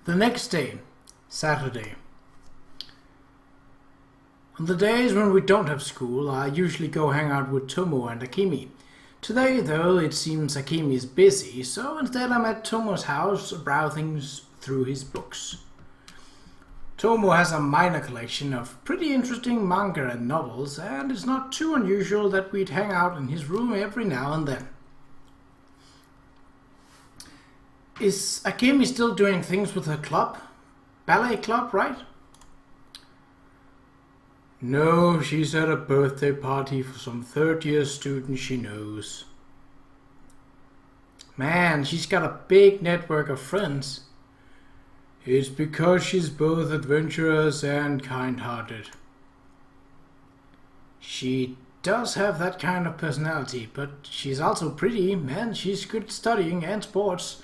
The next day, Saturday. On the days when we don't have school, I usually go hang out with Tomo and Akemi. Today, though, it seems Akemi is busy, so instead I'm at Tomo's house browsing through his books. Tomo has a minor collection of pretty interesting manga and novels, and it's not too unusual that we'd hang out in his room every now and then. Is Akemi still doing things with her club? Ballet club, right? No, she's at a birthday party for some third-year student she knows. Man, she's got a big network of friends. It's because she's both adventurous and kind-hearted. She does have that kind of personality, but she's also pretty, and she's good at studying and sports.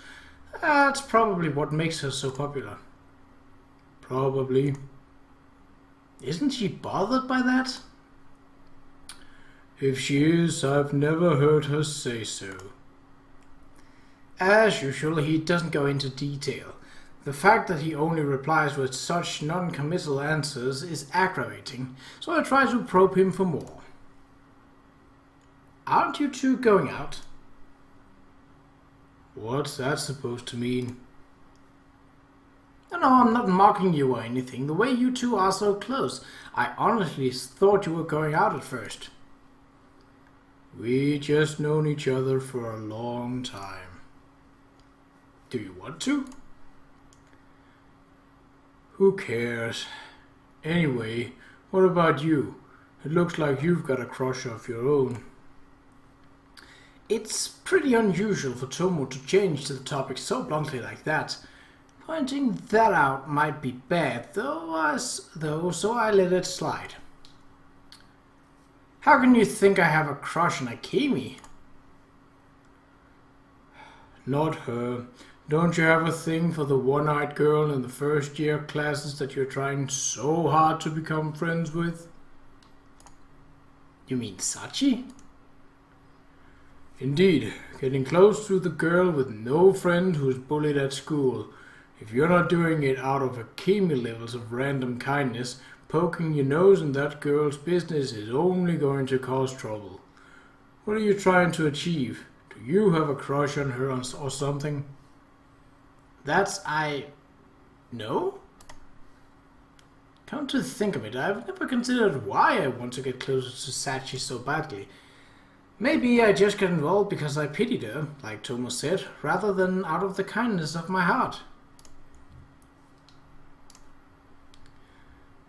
That's probably what makes her so popular. Probably. Isn't she bothered by that? If she is, I've never heard her say so. As usual, he doesn't go into detail. The fact that he only replies with such non-committal answers is aggravating, so I try to probe him for more. Aren't you two going out? What's that supposed to mean? No, I'm not mocking you or anything. The way you two are so close. I honestly thought you were going out at first. We just known each other for a long time. Do you want to? Who cares? Anyway, what about you? It looks like you've got a crush of your own. It's pretty unusual for Tomo to change the topic so bluntly like that. Pointing that out might be bad, so I let it slide. How can you think I have a crush on Akemi? Not her. Don't you have a thing for the one-eyed girl in the first-year classes that you're trying so hard to become friends with? You mean Sachi? Indeed, getting close to the girl with no friend who's bullied at school. If you're not doing it out of Akemi levels of random kindness, poking your nose in that girl's business is only going to cause trouble. What are you trying to achieve? Do you have a crush on her or something? No? Come to think of it, I've never considered why I want to get closer to Sachi so badly. Maybe I just got involved because I pitied her, like Tomo said, rather than out of the kindness of my heart.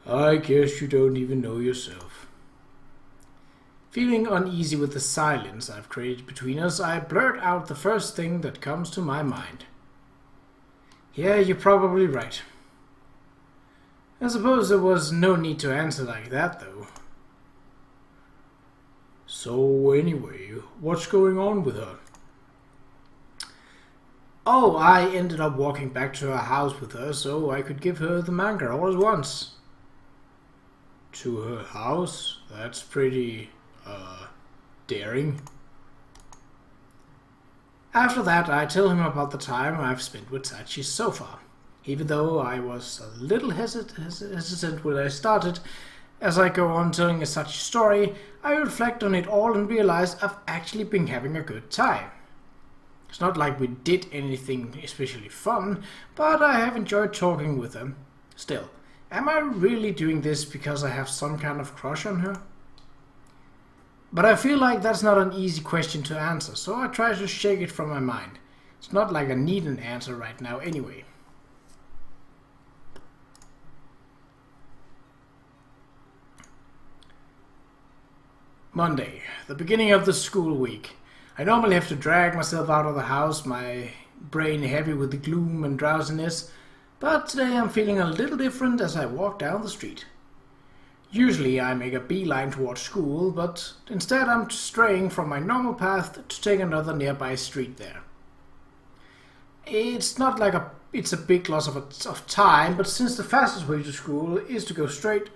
I guess you don't even know yourself. Feeling uneasy with the silence I've created between us, I blurt out the first thing that comes to my mind. Yeah, you're probably right. I suppose there was no need to answer like that, though. So anyway, what's going on with her? Oh, I ended up walking back to her house with her so I could give her the manga all at once. To her house? That's pretty, daring. After that, I tell him about the time I've spent with Sachi so far. Even though I was a little hesitant when I started, as I go on telling a Sachi story, I reflect on it all and realize I've actually been having a good time. It's not like we did anything especially fun, but I have enjoyed talking with her. Still, am I really doing this because I have some kind of crush on her? But I feel like that's not an easy question to answer, so I try to shake it from my mind. It's not like I need an answer right now anyway. Monday, the beginning of the school week. I normally have to drag myself out of the house, my brain heavy with the gloom and drowsiness, but today I'm feeling a little different as I walk down the street. Usually I make a beeline towards school, but instead I'm straying from my normal path to take another nearby street there. It's not like it's a big loss of time, but since the fastest way to school is to go straight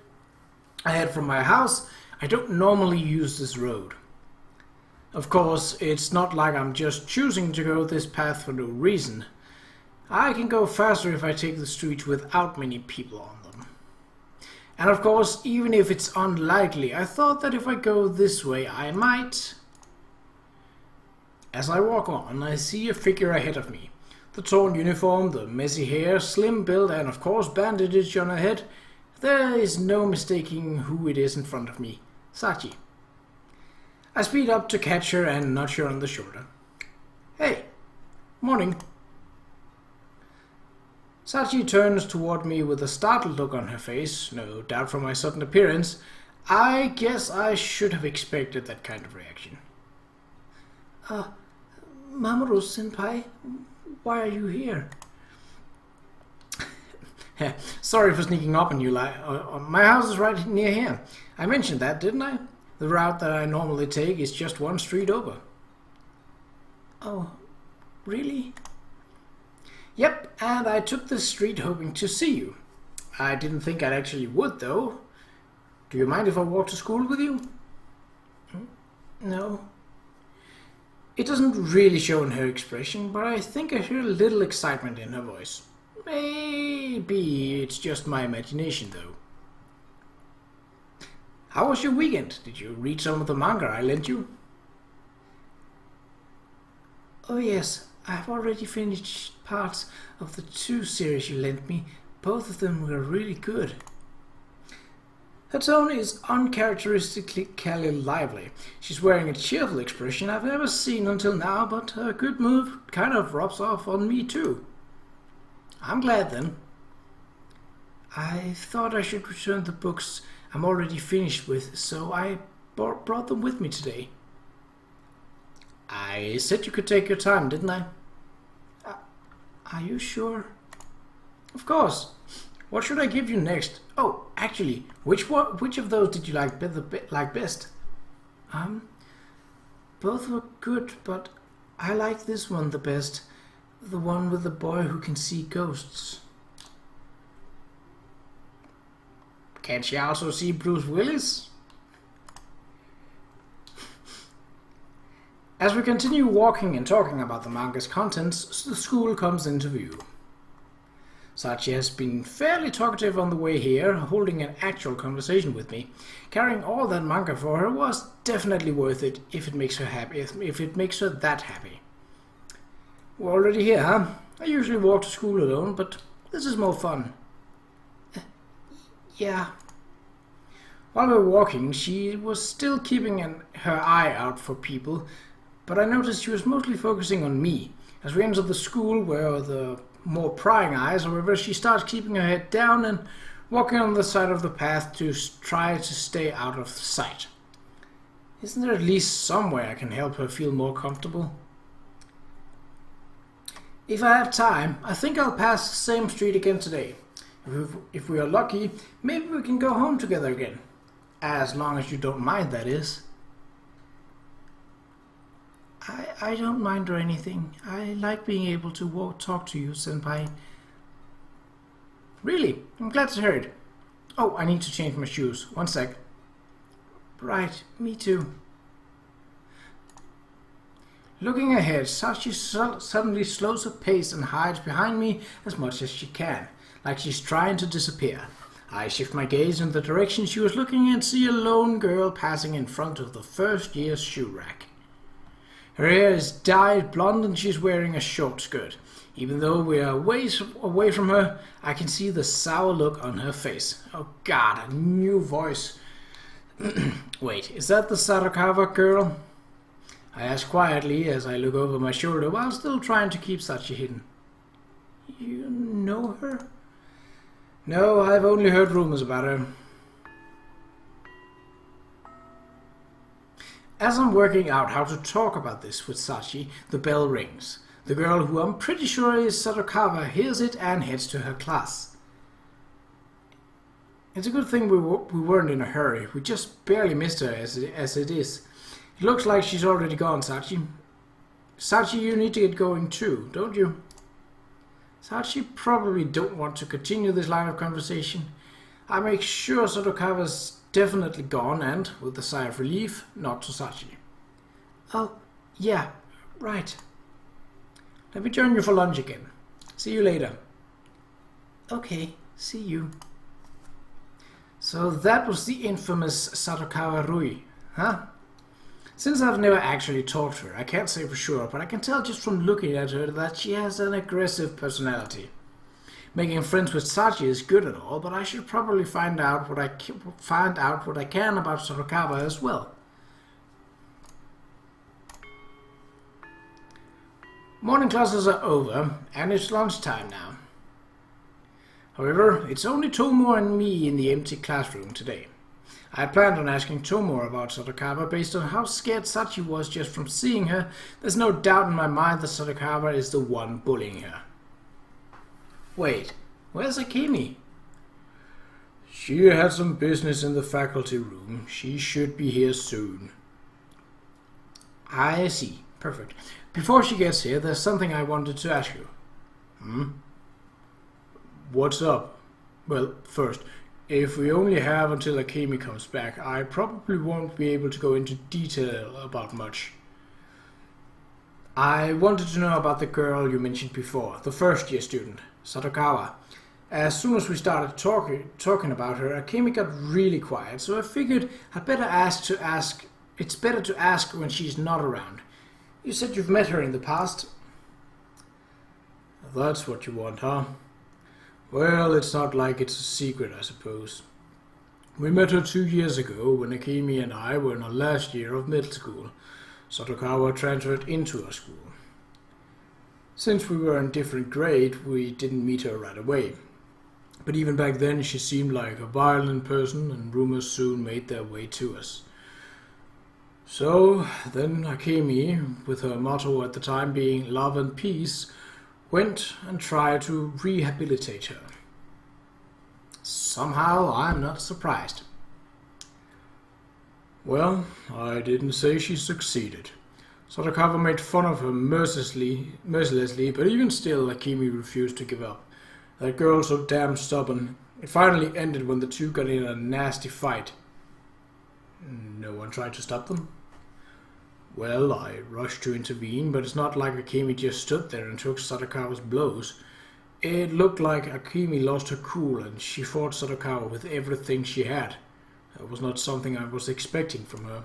ahead from my house, I don't normally use this road. Of course, it's not like I'm just choosing to go this path for no reason. I can go faster if I take the streets without many people on them. And of course, even if it's unlikely, I thought that if I go this way, I might. As I walk on, I see a figure ahead of me. The torn uniform, the messy hair, slim build, and of course bandage on her head. There is no mistaking who it is in front of me. Sachi. I speed up to catch her and nudge her on the shoulder. Hey, morning. Sachi turns toward me with a startled look on her face, no doubt from my sudden appearance. I guess I should have expected that kind of reaction. Mamoru-senpai, why are you here? Sorry for sneaking up on you. My house is right near here. I mentioned that, didn't I? The route that I normally take is just one street over. Oh, really? Yep, and I took this street hoping to see you. I didn't think I actually would, though. Do you mind if I walk to school with you? No. It doesn't really show in her expression, but I think I hear a little excitement in her voice. Maybe it's just my imagination, though. How was your weekend? Did you read some of the manga I lent you? Oh yes, I've already finished parts of the 2 series you lent me. Both of them were really good. Her tone is uncharacteristically lively. She's wearing a cheerful expression I've never seen until now, but her good mood kind of rubs off on me too. I'm glad then. I thought I should return the books I'm already finished with, so I brought them with me today. I said you could take your time, didn't I? Are you sure? Of course. What should I give you next? Oh, actually, which of those did you like best? Both were good, but I like this one the best. The one with the boy who can see ghosts. Can she also see Bruce Willis? As we continue walking and talking about the manga's contents, the school comes into view. Sachi has been fairly talkative on the way here, holding an actual conversation with me. Carrying all that manga for her was definitely worth it if it makes her happy, if it makes her that happy. We're already here, huh? I usually walk to school alone, but this is more fun. Yeah. While we were walking, she was still keeping her eye out for people, but I noticed she was mostly focusing on me. As we entered the school where the more prying eyes, however, she starts keeping her head down and walking on the side of the path to try to stay out of sight. Isn't there at least somewhere I can help her feel more comfortable? If I have time, I think I'll pass the same street again today. If we are lucky, maybe we can go home together again. As long as you don't mind, that is. I don't mind or anything. I like being able to talk to you, senpai. Really? I'm glad to hear it. Oh, I need to change my shoes. One sec. Right, me too. Looking ahead, Sachi suddenly slows her pace and hides behind me as much as she can, like she's trying to disappear. I shift my gaze in the direction she was looking and see a lone girl passing in front of the first year's shoe rack. Her hair is dyed blonde and she's wearing a short skirt. Even though we are ways away from her, I can see the sour look on her face. Oh god, a new voice. Wait, is that the Sarakawa girl? I ask quietly as I look over my shoulder while still trying to keep Sachi hidden. You know her? No, I've only heard rumors about her. As I'm working out how to talk about this with Sachi, the bell rings. The girl, who I'm pretty sure is Sarakawa, hears it and heads to her class. It's a good thing we weren't in a hurry. We just barely missed her as it is. It looks like she's already gone, Sachi. Sachi, you need to get going too, don't you? Sachi probably don't want to continue this line of conversation. I make sure Sarakawa's definitely gone and, with a sigh of relief, nod to Sachi. Oh, yeah, right. Let me join you for lunch again. See you later. Okay, see you. So that was the infamous Satokawa Rui, huh? Since I've never actually talked to her, I can't say for sure, but I can tell just from looking at her that she has an aggressive personality. Making friends with Sachi is good and all, but I should probably find out what I can about Satokawa as well. Morning classes are over, and it's lunchtime now. However, it's only Tomura and me in the empty classroom today. I had planned on asking Tomura about Satokawa based on how scared Sachi was just from seeing her. There's no doubt in my mind that Satokawa is the one bullying her. Wait, where's Akemi? She had some business in the faculty room. She should be here soon. I see. Perfect. Before she gets here, there's something I wanted to ask you. What's up? Well, first, if we only have until Akemi comes back, I probably won't be able to go into detail about much. I wanted to know about the girl you mentioned before, the first-year student, Satokawa. As soon as we started talking about her, Akemi got really quiet, so I figured it's better to ask when she's not around. You said you've met her in the past. That's what you want, huh? Well, it's not like it's a secret, I suppose. We met her 2 years ago when Akemi and I were in our last year of middle school. Satokawa transferred into our school. Since we were in different grade, we didn't meet her right away. But even back then, she seemed like a violent person, and rumors soon made their way to us. So then Akemi, with her motto at the time being love and peace, went and tried to rehabilitate her. Somehow, I'm not surprised. Well, I didn't say she succeeded. Satokawa made fun of her mercilessly, but even still, Akemi refused to give up. That girl's so damn stubborn. It finally ended when the two got in a nasty fight. No one tried to stop them? Well, I rushed to intervene, but it's not like Akemi just stood there and took Satokawa's blows. It looked like Akemi lost her cool and she fought Satokawa with everything she had. That was not something I was expecting from her.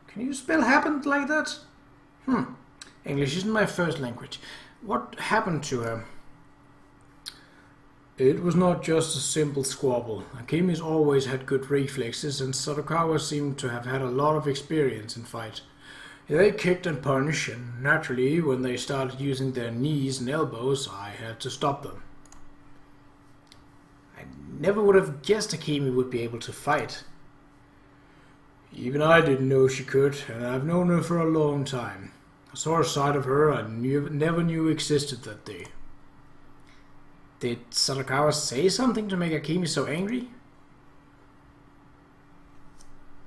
Can you spell happened like that? English isn't my first language. What happened to her? It was not just a simple squabble. Akemi's always had good reflexes, and Satokawa seemed to have had a lot of experience in fight. They kicked and punched, and naturally, when they started using their knees and elbows, I had to stop them. I never would have guessed Akemi would be able to fight. Even I didn't know she could, and I've known her for a long time. I saw a side of her I never knew existed that day. Did Satokawa say something to make Akemi so angry?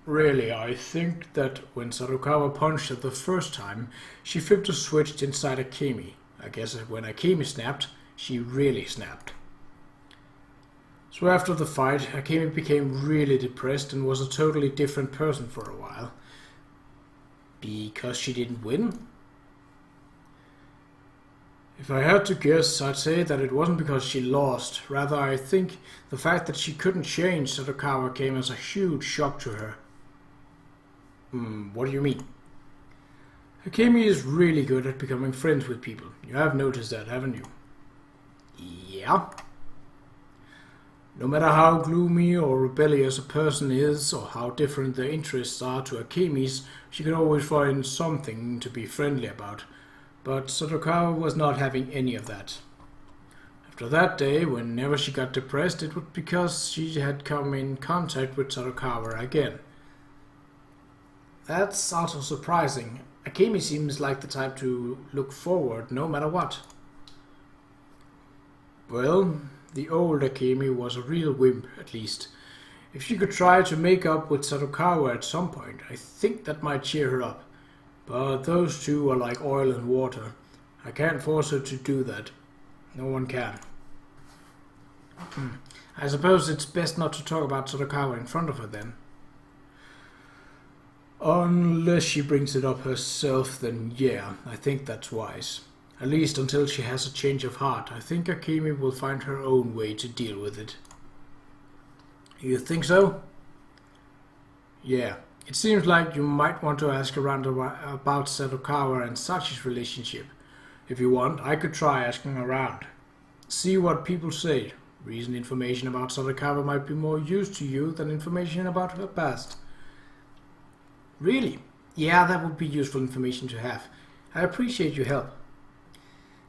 Really, I think that when Satokawa punched her the first time, she flipped a switch inside Akemi. I guess when Akemi snapped, she really snapped. So after the fight, Akemi became really depressed and was a totally different person for a while. Because she didn't win? If I had to guess, I'd say that it wasn't because she lost. Rather, I think the fact that she couldn't change Satokawa came as a huge shock to her. What do you mean? Akemi is really good at becoming friends with people. You have noticed that, haven't you? Yeah. No matter how gloomy or rebellious a person is, or how different their interests are to Akemi's, she can always find something to be friendly about. But Satokawa was not having any of that. After that day, whenever she got depressed, it was because she had come in contact with Satokawa again. That's also surprising. Akemi seems like the type to look forward no matter what. Well, the old Akemi was a real wimp, at least. If she could try to make up with Satokawa at some point, I think that might cheer her up. But those two are like oil and water. I can't force her to do that. No one can. I suppose it's best not to talk about Satokawa in front of her then. Unless she brings it up herself, then yeah, I think that's wise. At least until she has a change of heart. I think Akemi will find her own way to deal with it. You think so? Yeah. It seems like you might want to ask around about Sadakawa and Sachi's relationship. If you want, I could try asking around. See what people say. Recent information about Sadakawa might be more use to you than information about her past. Really? Yeah, that would be useful information to have. I appreciate your help.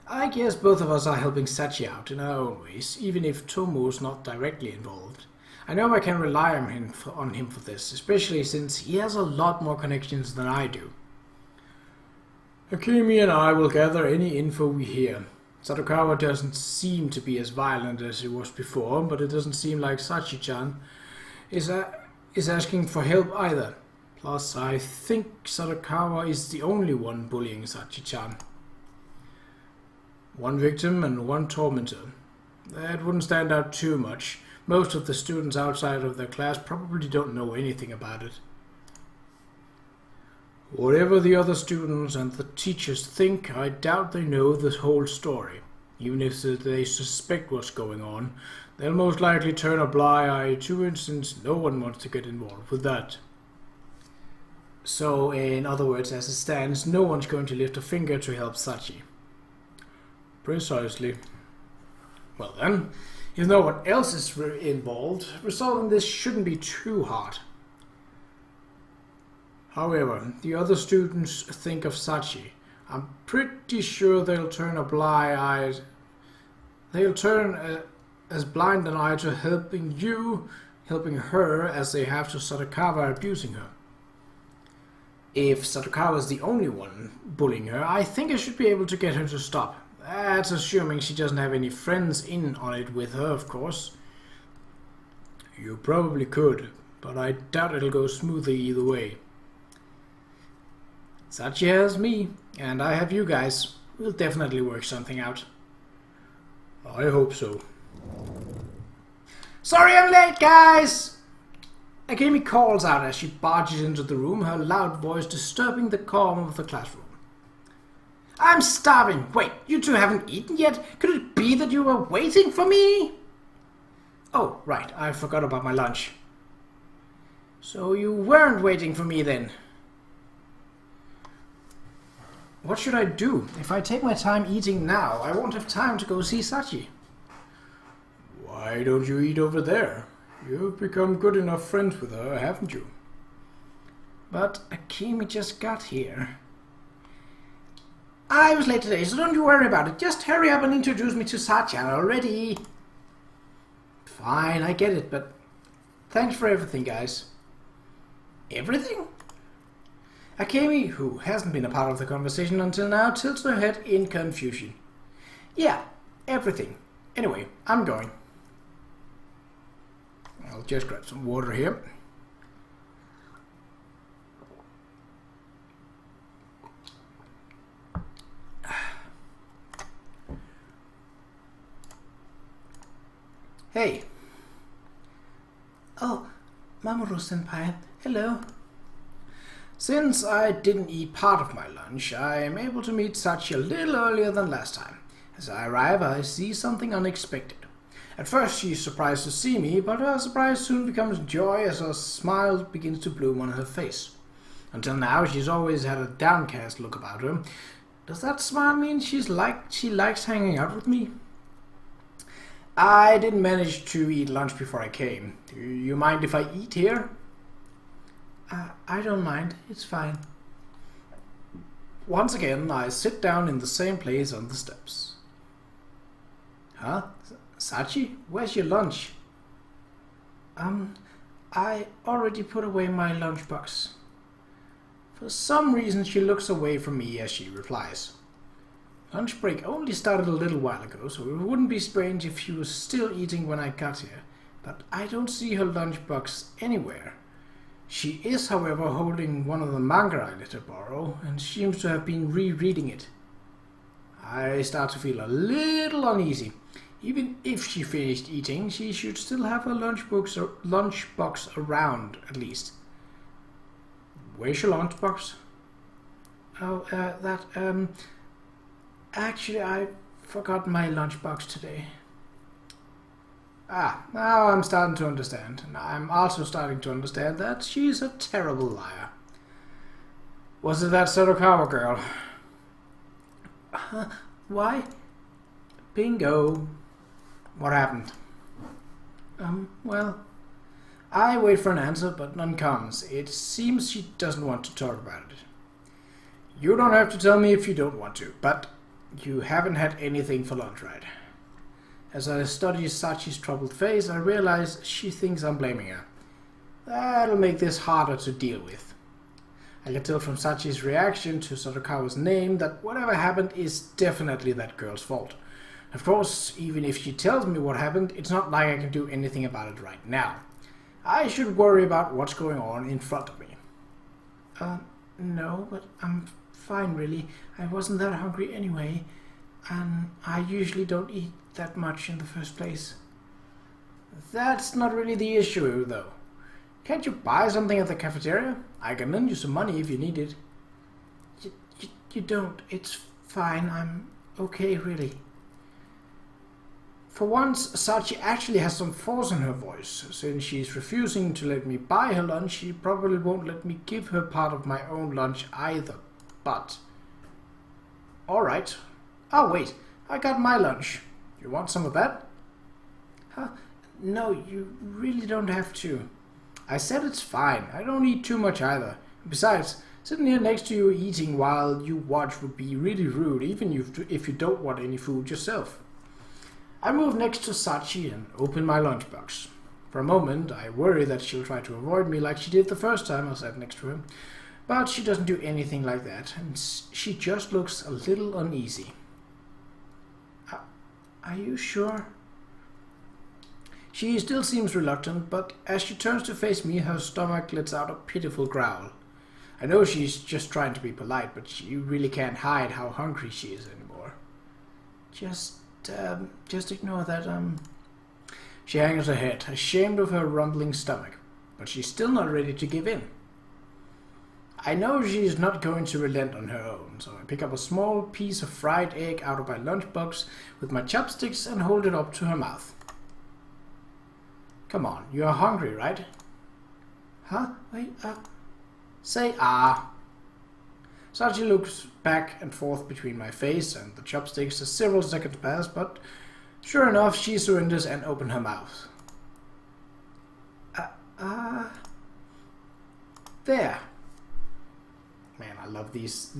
I guess both of us are helping Sachi out in our own ways, even if Tomo's not directly involved. I know I can rely on him for this, especially since he has a lot more connections than I do. Akemi and I will gather any info we hear. Sadakawa doesn't seem to be as violent as he was before, but it doesn't seem like Sachi-chan is asking for help either. Plus, I think Sadakawa is the only one bullying Sachi-chan. One victim and one tormentor. That wouldn't stand out too much. Most of the students outside of their class probably don't know anything about it. Whatever the other students and the teachers think, I doubt they know the whole story. Even if they suspect what's going on, they'll most likely turn a blind eye to it since no one wants to get involved with that. So, in other words, as it stands, no one's going to lift a finger to help Sachi. Precisely. Well then, if no one else is involved, resolving this shouldn't be too hard. However, the other students think of Sachi. I'm pretty sure they'll turn a blind eye. They'll turn as blind an eye to helping her as they have to Sadakawa abusing her. If Sadakawa is the only one bullying her, I think I should be able to get her to stop. That's assuming she doesn't have any friends in on it with her, of course. You probably could, but I doubt it'll go smoothly either way. Sachi has me, and I have you guys. We'll definitely work something out. I hope so. Sorry I'm late, guys! Akemi calls out as she barges into the room, her loud voice disturbing the calm of the classroom. I'm starving. Wait, you two haven't eaten yet? Could it be that you were waiting for me? Oh, right, I forgot about my lunch. So you weren't waiting for me then? What should I do? If I take my time eating now, I won't have time to go see Sachi. Why don't you eat over there? You've become good enough friends with her, haven't you? But Akemi just got here. I was late today, so don't you worry about it. Just hurry up and introduce me to Sachi already. Fine, I get it, but thanks for everything, guys. Everything? Akemi, who hasn't been a part of the conversation until now, tilts her head in confusion. Yeah, everything. Anyway, I'm going. I'll just grab some water here. Hey. Oh, Mamoru-senpai. Hello. Since I didn't eat part of my lunch, I am able to meet Sachi a little earlier than last time. As I arrive, I see something unexpected. At first she is surprised to see me, but her surprise soon becomes joy as a smile begins to bloom on her face. Until now, she's always had a downcast look about her. Does that smile mean she likes hanging out with me? I didn't manage to eat lunch before I came. Do you mind if I eat here? I don't mind. It's fine. Once again, I sit down in the same place on the steps. Huh? Sachi, where's your lunch? I already put away my lunchbox. For some reason, she looks away from me as she replies. Lunch break only started a little while ago, so it wouldn't be strange if she was still eating when I got here. But I don't see her lunchbox anywhere. She is, however, holding one of the manga I let her borrow, and seems to have been rereading it. I start to feel a little uneasy. Even if she finished eating, she should still have her lunchbox around, at least. Where's your lunchbox? Oh, Actually, I forgot my lunchbox today. Ah, now I'm starting to understand. And I'm also starting to understand that she's a terrible liar. Was it that Sarukawa girl? Why? Bingo. What happened? Well, I wait for an answer, but none comes. It seems she doesn't want to talk about it. You don't have to tell me if you don't want to, but you haven't had anything for lunch, right? As I study Sachi's troubled face, I realize she thinks I'm blaming her. That'll make this harder to deal with. I can tell from Sachi's reaction to Sarukawa's name that whatever happened is definitely that girl's fault. Of course, even if she tells me what happened, it's not like I can do anything about it right now. I should worry about what's going on in front of me. No, but I'm fine really. I wasn't that hungry anyway, and I usually don't eat that much in the first place. That's not really the issue, though. Can't you buy something at the cafeteria? I can lend you some money if you need it. You don't. It's fine. I'm okay, really. For once, Sachi actually has some force in her voice. Since she's refusing to let me buy her lunch, she probably won't let me give her part of my own lunch either. But... alright. Oh, wait. I got my lunch. You want some of that? Huh? No, you really don't have to. I said it's fine. I don't eat too much either. Besides, sitting here next to you eating while you watch would be really rude, even if you don't want any food yourself. I move next to Sachi and open my lunchbox. For a moment, I worry that she'll try to avoid me like she did the first time I sat next to her. But she doesn't do anything like that, and she just looks a little uneasy. Are you sure? She still seems reluctant, but as she turns to face me, her stomach lets out a pitiful growl. I know she's just trying to be polite, but she really can't hide how hungry she is anymore. Just ignore that, She hangs her head, ashamed of her rumbling stomach, but she's still not ready to give in. I know she's not going to relent on her own, so I pick up a small piece of fried egg out of my lunchbox with my chopsticks and hold it up to her mouth. Come on, you're hungry, right? Huh? Wait, say ah. Sachi looks back and forth between my face and the chopsticks as several seconds pass, but sure enough, she surrenders and opens her mouth. There. Man, I love these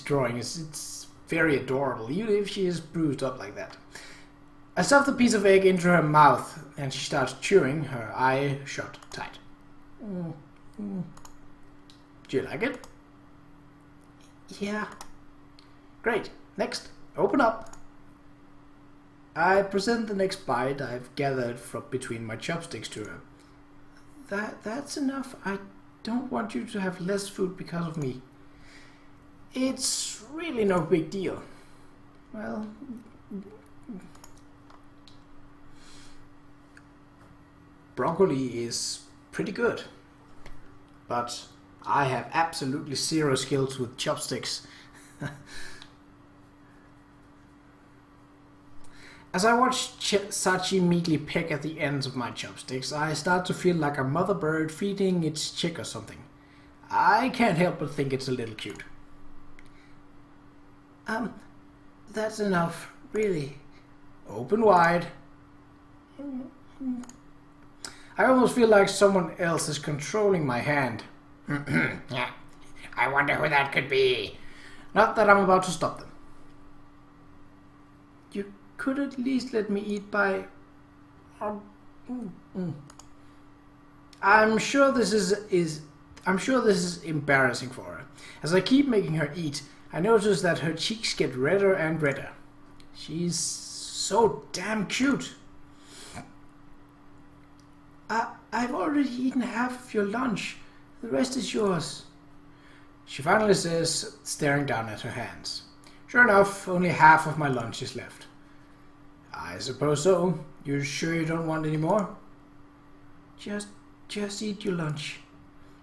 drawings. It's very adorable, even if she is bruised up like that. I stuff the piece of egg into her mouth, and she starts chewing, her eye shut tight. Do you like it? Yeah. Great. Next, open up. I present the next bite I've gathered from between my chopsticks to her. That's enough. I don't want you to have less food because of me. It's really no big deal. Well... broccoli is pretty good. But I have absolutely zero skills with chopsticks. As I watch Sachi meekly peck at the ends of my chopsticks, I start to feel like a mother bird feeding its chick or something. I can't help but think it's a little cute. That's enough, really. Open wide. I almost feel like someone else is controlling my hand. Yeah. I wonder who that could be. Not that I'm about to stop them. You could at least let me eat by... I'm sure this is embarrassing for her. As I keep making her eat, I notice that her cheeks get redder and redder. She's so damn cute. I've already eaten half of your lunch. The rest is yours. She finally says, staring down at her hands. Sure enough, only half of my lunch is left. I suppose so. You sure you don't want any more? Just eat your lunch.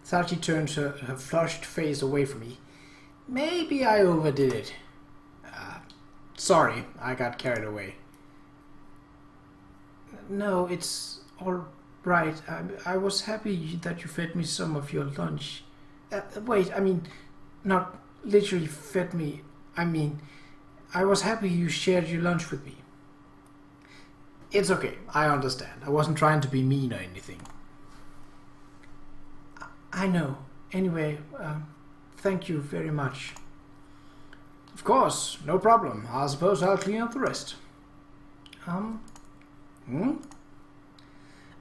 Sachi turns her flushed face away from me. Maybe I overdid it. Sorry, I got carried away. No, it's all right. I was happy that you fed me some of your lunch. Wait, I mean, not literally fed me. I mean, I was happy you shared your lunch with me. It's okay, I understand. I wasn't trying to be mean or anything. I know. Anyway, thank you very much. Of course, no problem. I suppose I'll clean up the rest.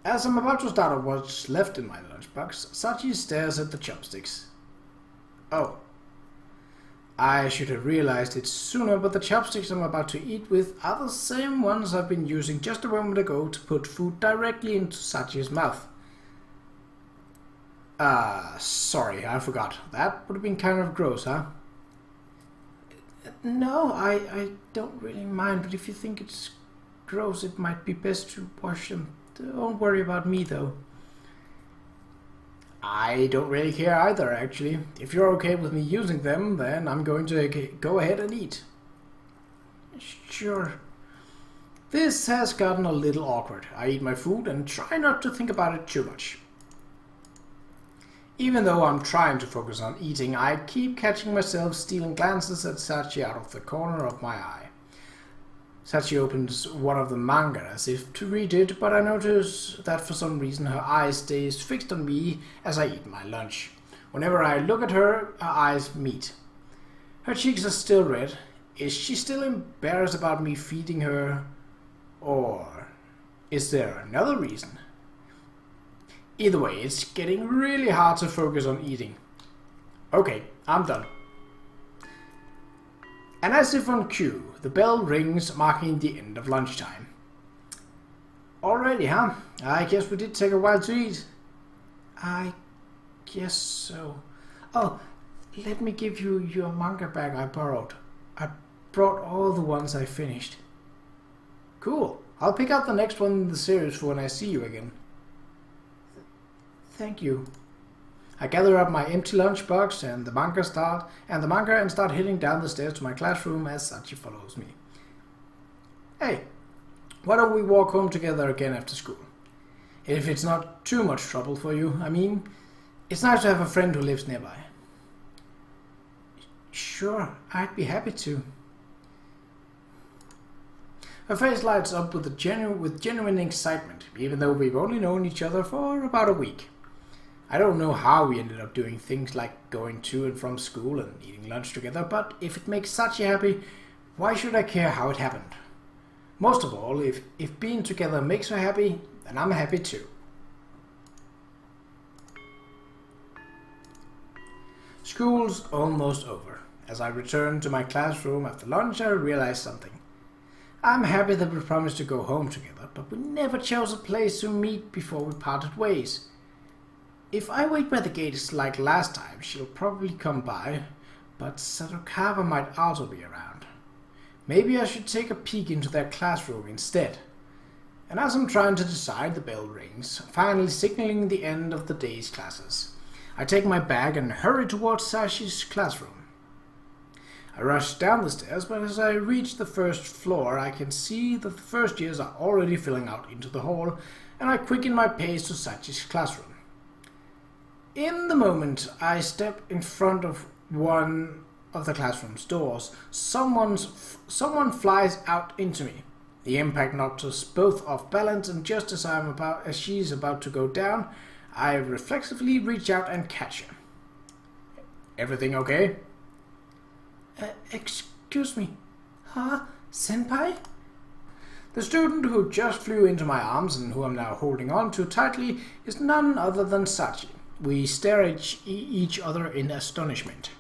As I'm about to start on what's left in my lunchbox, Sachi stares at the chopsticks. Oh. I should have realized it sooner, but the chopsticks I'm about to eat with are the same ones I've been using just a moment ago to put food directly into Sachi's mouth. Sorry, I forgot. That would have been kind of gross, huh? No, I don't really mind, but if you think it's gross, it might be best to wash them. Don't worry about me, though. I don't really care either, actually. If you're okay with me using them, then I'm going to go ahead and eat. Sure. This has gotten a little awkward. I eat my food and try not to think about it too much. Even though I'm trying to focus on eating, I keep catching myself stealing glances at Sachi out of the corner of my eye. Sachi opens one of the manga as if to read it, but I notice that for some reason her eyes stays fixed on me as I eat my lunch. Whenever I look at her, her eyes meet. Her cheeks are still red. Is she still embarrassed about me feeding her? Or is there another reason? Either way, it's getting really hard to focus on eating. Okay, I'm done. And as if on cue, the bell rings, marking the end of lunchtime. Already, huh? I guess we did take a while to eat. I guess so. Oh, let me give you your manga bag I borrowed. I brought all the ones I finished. Cool. I'll pick out the next one in the series for when I see you again. Thank you. I gather up my empty lunchbox and the manga and start heading down the stairs to my classroom as Sachi follows me. Hey, why don't we walk home together again after school? If it's not too much trouble for you, I mean, it's nice to have a friend who lives nearby. Sure, I'd be happy to. Her face lights up with genuine excitement, even though we've only known each other for about a week. I don't know how we ended up doing things like going to and from school and eating lunch together, but if it makes Sachi happy, why should I care how it happened? Most of all, if being together makes her happy, then I'm happy too. School's almost over. As I return to my classroom after lunch, I realize something. I'm happy that we promised to go home together, but we never chose a place to meet before we parted ways. If I wait by the gates like last time, she'll probably come by, but Sarukawa might also be around. Maybe I should take a peek into their classroom instead. And as I'm trying to decide, the bell rings, finally signaling the end of the day's classes. I take my bag and hurry towards Sachi's classroom. I rush down the stairs, but as I reach the first floor, I can see that the first years are already filling out into the hall, and I quicken my pace to Sachi's classroom. In the moment I step in front of one of the classroom's doors, someone flies out into me. The impact knocks us both off balance, and just as she's about to go down, I reflexively reach out and catch her. Everything okay? Excuse me. Huh? Senpai? The student who just flew into my arms and who I'm now holding on to tightly is none other than Sachi. We stare at each other in astonishment.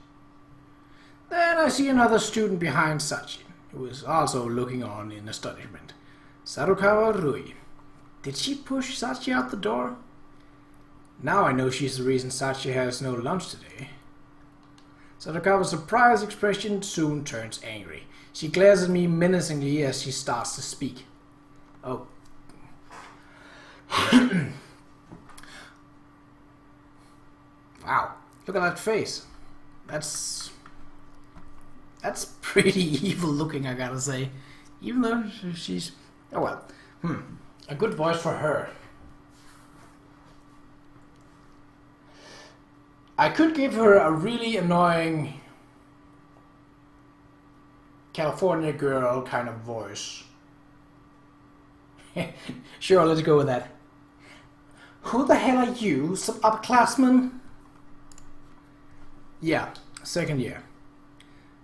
Then I see another student behind Sachi, who is also looking on in astonishment. Sarukawa Rui. Did she push Sachi out the door? Now I know she's the reason Sachi has no lunch today. Sarukawa's surprised expression soon turns angry. She glares at me menacingly as she starts to speak. Oh. Wow, look at that face. That's That's pretty evil looking, I gotta say. Even though she's... Oh well. A good voice for her. I could give her a really annoying California girl kind of voice. Sure, let's go with that. Who the hell are you? Some upperclassman? Yeah, second year.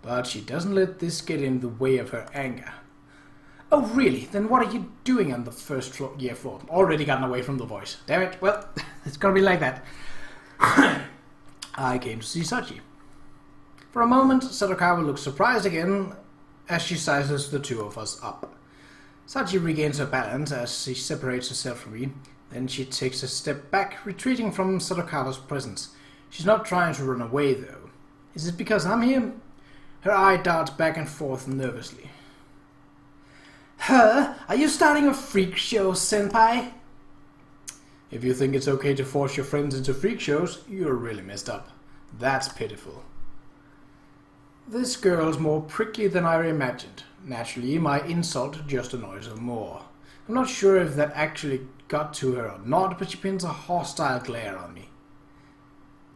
But she doesn't let this get in the way of her anger. Oh really? Then what are you doing on the first year floor? Already gotten away from the voice. Damn it. Well, it's gonna be like that. I came to see Sachi. For a moment, Sadakawa looks surprised again as she sizes the two of us up. Sachi regains her balance as she separates herself from me. Then she takes a step back, retreating from Sadakawa's presence. She's not trying to run away, though. Is it because I'm here? Her eye darts back and forth nervously. Huh? Are you starting a freak show, senpai? If you think it's okay to force your friends into freak shows, you're really messed up. That's pitiful. This girl's more prickly than I imagined. Naturally, my insult just annoys her more. I'm not sure if that actually got to her or not, but she pins a hostile glare on me.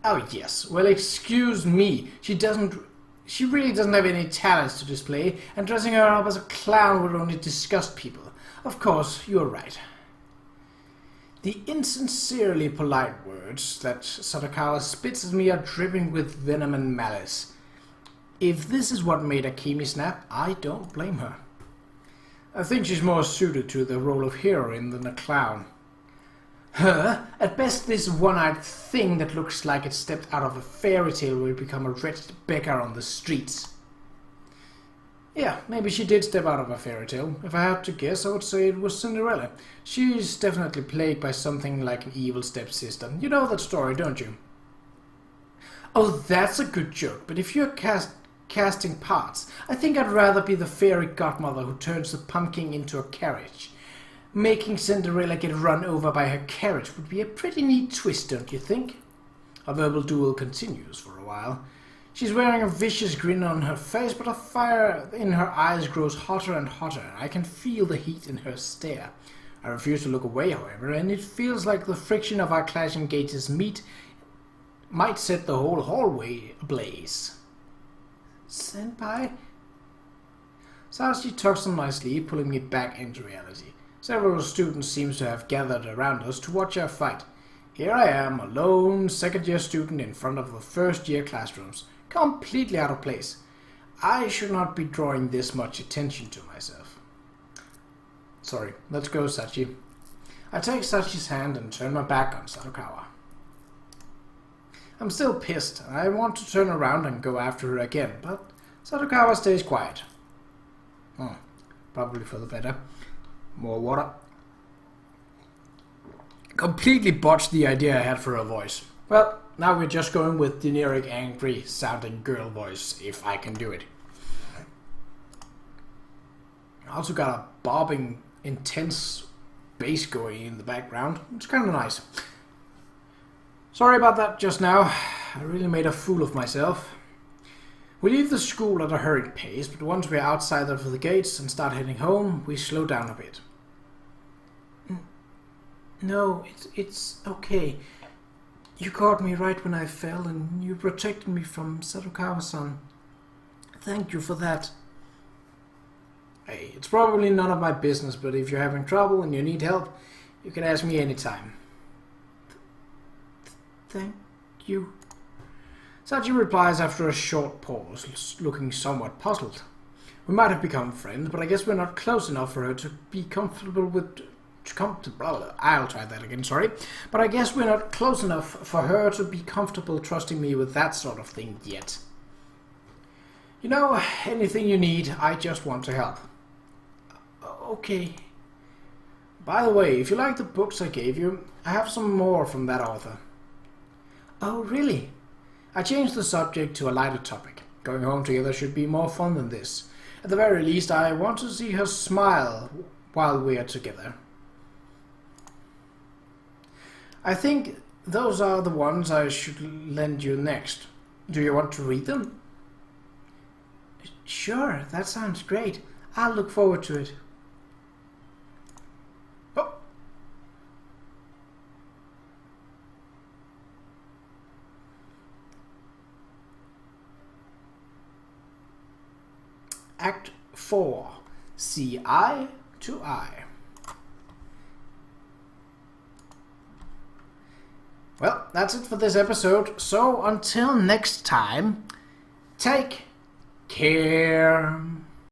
Oh yes, well excuse me, she really doesn't have any talents to display, and dressing her up as a clown would only disgust people. Of course, you're right. The insincerely polite words that Sadakawa spits at me are dripping with venom and malice. If this is what made Akemi snap, I don't blame her. I think she's more suited to the role of heroine than a clown. Her? At best this one-eyed thing that looks like it stepped out of a fairy tale will become a wretched beggar on the streets. Yeah, maybe she did step out of a fairy tale. If I had to guess, I would say it was Cinderella. She's definitely plagued by something like an evil stepsister. You know that story, don't you? Oh, that's a good joke, but if you're casting parts, I think I'd rather be the fairy godmother who turns the pumpkin into a carriage. Making Cinderella get run over by her carriage would be a pretty neat twist, don't you think? Our verbal duel continues for a while. She's wearing a vicious grin on her face, but a fire in her eyes grows hotter and hotter. I can feel the heat in her stare. I refuse to look away, however, and it feels like the friction of our clashing gauges might set the whole hallway ablaze. Senpai? Sachi tugs on my sleeve, pulling me back into reality. Several students seem to have gathered around us to watch our fight. Here I am, a lone second-year student in front of the first-year classrooms, completely out of place. I should not be drawing this much attention to myself. Sorry, let's go, Sachi. I take Sachi's hand and turn my back on Sadakawa. I'm still pissed. I want to turn around and go after her again, but Sadakawa stays quiet. Probably for the better. More water. Completely botched the idea I had for her voice. Well, now we're just going with generic angry sounding girl voice, if I can do it. I also got a bobbing, intense bass going in the background. It's kind of nice. Sorry about that just now. I really made a fool of myself. We leave the school at a hurried pace, but once we're outside of the gates and start heading home, we slow down a bit. No, it's okay. You caught me right when I fell, and you protected me from Sadakawa-san. Thank you for that. Hey, it's probably none of my business, but if you're having trouble and you need help, you can ask me anytime. Thank you. Sachi replies after a short pause, looking somewhat puzzled. We might have become friends, but I guess we're not close enough for her to be comfortable with... I'll try that again, sorry. But I guess we're not close enough for her to be comfortable trusting me with that sort of thing yet. You know, anything you need, I just want to help. Okay. By the way, if you like the books I gave you, I have some more from that author. Oh, really? I changed the subject to a lighter topic. Going home together should be more fun than this. At the very least, I want to see her smile while we are together. I think those are the ones I should lend you next. Do you want to read them? Sure, that sounds great. I'll look forward to it. Oh. Act 4. See eye to eye. Well, that's it for this episode. So until next time, take care.